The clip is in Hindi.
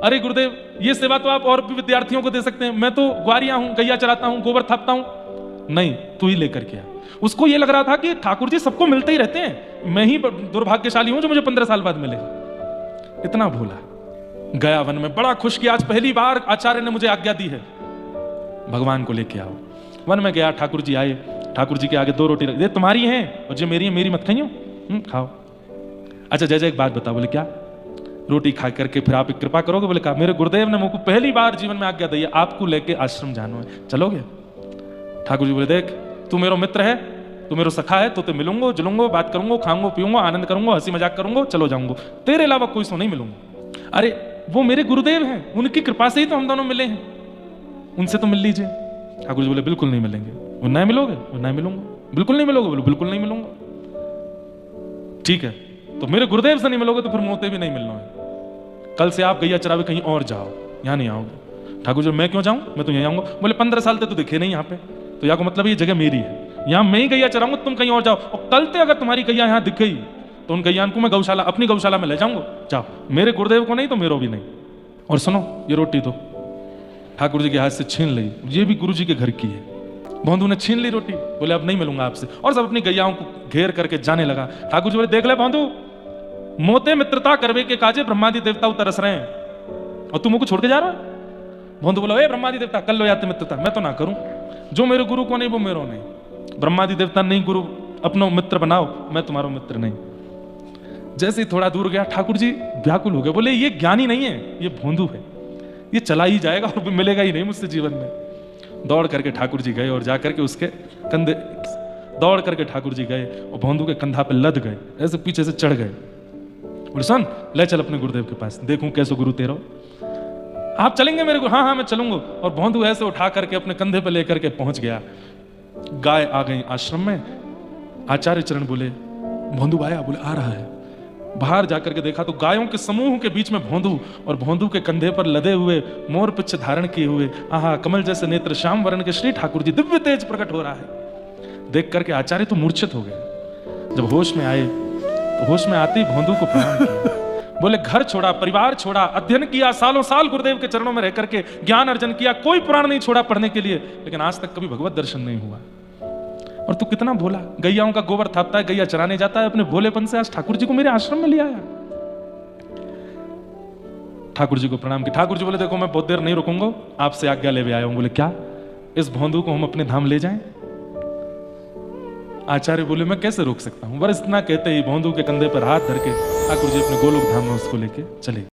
अरे गुरुदेव ये सेवा तो आप और भी विद्यार्थियों को दे सकते हैं, मैं तो ग्वारिया हूं, गैया चराता हूं, गोबर थापता हूं। नहीं, तू ही लेकर के आ। उसको ये लग रहा था कि ठाकुर जी सबको मिलते ही रहते हैं, मैं ही दुर्भाग्यशाली हूं जो मुझे 15 साल बाद मिले। इतना भूला। गया वन में बड़ा खुश किया, आज पहली बार आचार्य ने मुझे आज्ञा दी है, भगवान को लेके आओ। वन में गया, ठाकुर जी आए, ठाकुर जी के आगे 2 रोटी रख, ये तुम्हारी है और जो मेरी है, मेरी मत खाइयो, खाओ। अच्छा जय जय एक बात बताओ। बोले क्या? रोटी खा करके फिर आप एक कृपा करोगे? बोले कहा मेरे गुरुदेव ने मुझको पहली बार जीवन में आज्ञा दी है, आपको लेके आश्रम जाना है, चलोगे? ठाकुर जी बोले देख तू मेरा मित्र है, तू मेरा सखा है, तो ते मिलूंगा, जुलूंगा, बात करूंगा, खाऊंगा, पीऊंगा, आनंद करूंगा, हंसी मजाक करूंगा, चलो जाऊंगा, तेरे अलावा कोई सो नहीं मिलूंगा। अरे वो मेरे गुरुदेव हैं, उनकी कृपा से ही तो हम दोनों मिले हैं, उनसे तो मिल लीजिए। ठाकुर जी बोले बिल्कुल नहीं मिलेंगे। वो नहीं मिलोगे? वो नहीं मिलूंगा। बिल्कुल नहीं मिलोगे? बोले बिल्कुल नहीं मिलूंगा। ठीक है, तो मेरे गुरुदेव से नहीं मिलोगे तो फिर मोते भी नहीं मिलना है। कल से आप गैया चरावे कहीं और जाओ, यहां नहीं आओगे। ठाकुर जी मैं क्यों जाऊं, मैं तो यहीं आऊंगा। बोले 15 साल तक तो दिखे नहीं यहाँ पे, तो यहाँ को मतलब ये जगह मेरी है, यहाँ मैं ही गैया चराऊंगा, तुम कहीं और जाओ। और कल से अगर तुम्हारी गैया यहाँ दिख गई तो उन गैयान को मैं गौशाला, अपनी गौशाला में ले जाऊंगा, जाओ। मेरे गुरुदेव को नहीं तो मेरो भी नहीं। और सुनो ये रोटी दो। ठाकुर जी के हाथ से छीन ली, ये भी गुरु जी के घर की है। बंधु ने छीन ली रोटी, बोले अब नहीं मिलूंगा आपसे, और सब अपनी गैयाओं को घेर करके जाने लगा। ठाकुर जी बोले देख ले बंधु, मोते मित्रता करवे के काजे ब्रह्मादि देवता तरस रहे हैं और तुम मुझको छोड़ के जा रहा है। बंधु बोला ए ब्रह्मादि देवता कर लो याते मित्रता, मैं तो ना करूं, जो मेरे गुरु को नहीं वो मेरो नहीं। ब्रह्मादि देवता नहीं गुरु अपनो मित्र बनाओ, मैं तुम्हारा मित्र नहीं। जैसे ही थोड़ा दूर गया ठाकुर जी व्याकुल हो गए, बोले ये ज्ञानी नहीं है, ये भोंदू है, ये चला ही जाएगा और मिलेगा ही नहीं मुझसे जीवन में। दौड़ करके ठाकुर जी गए और जाकर के उसके कंधे, दौड़ करके ठाकुर जी गए और भोंदू के कंधा पे लद गए, ऐसे पीछे से चढ़ गए। बोले सुन ले चल अपने गुरुदेव के पास, देखूं कैसे गुरु तेरा। आप चलेंगे मेरे को? हाँ हाँ मैं चलूंगा। और भोंदू ऐसे उठा करके अपने कंधे पे लेकर के पहुंच गया। गाय आ गई आश्रम में। आचार्य चरण बोले भोंदू आया? बोले आ रहा है। बाहर जाकर के देखा तो गायों के समूह के बीच में भोंदू, और भोंदू के कंधे पर लदे हुए मोर पिच्छ धारण किए हुए आहा कमल जैसे नेत्र श्याम वर्ण के श्री ठाकुर जी, दिव्य तेज प्रकट हो रहा है। देख करके आचार्य तो मूर्छित हो गए। जब होश में आए तो होश में आते ही भोंदू को प्रणाम किया। बोले घर छोड़ा, परिवार छोड़ा, अध्ययन किया, सालों साल गुरुदेव के चरणों में रह करके ज्ञान अर्जन किया, कोई पुराण नहीं छोड़ा पढ़ने के लिए, लेकिन आज तक कभी भगवत दर्शन नहीं हुआ। और तू कितना भोला, गैयाओं का गोबर थापता है, गैया चराने जाता है, अपने भोलेपन से आज ठाकुर जी को मेरे आश्रम में ले आया। ठाकुर जी को प्रणाम किया। ठाकुर जी बोले देखो मैं बहुत देर नहीं रुकूंगा, आपसे आज्ञा ले आया हूं। बोले क्या? इस भोंदू को हम अपने धाम ले जाएं? आचार्य बोले मैं कैसे रोक सकता हूं। बस इतना कहते ही भोंदू के कंधे पर हाथ धर के ठाकुर जी अपने गोलोक धाम में उसको लेके चले।